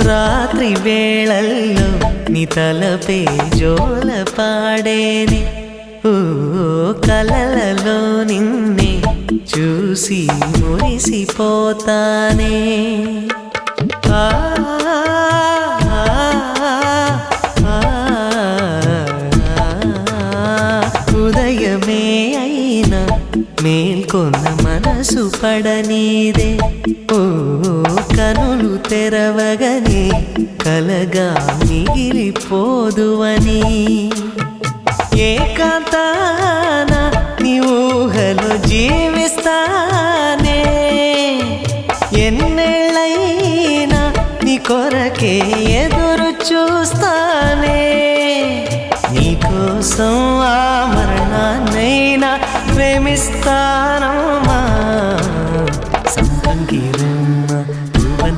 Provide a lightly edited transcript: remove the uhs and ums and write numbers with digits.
రాత్రి వేళల్లో నీ తలపే జోల పాడేనే ఓ కలలలో నిన్నే చూసి మురిసిపోతానే ఉదయమే అయినా మేల్కొన్న మనసు పడనీదే ఓ కనులు తెరవగనే కలగా మిగిలిపోదువని ఏకాంతాన నీ ఊహలో జీవిస్తానే ఎన్నేళ్ళైనా నీ కొరకే ఎదురు చూస్తానే నీకోసం ఆ మరణాన్నైనా ప్రేమిస్తా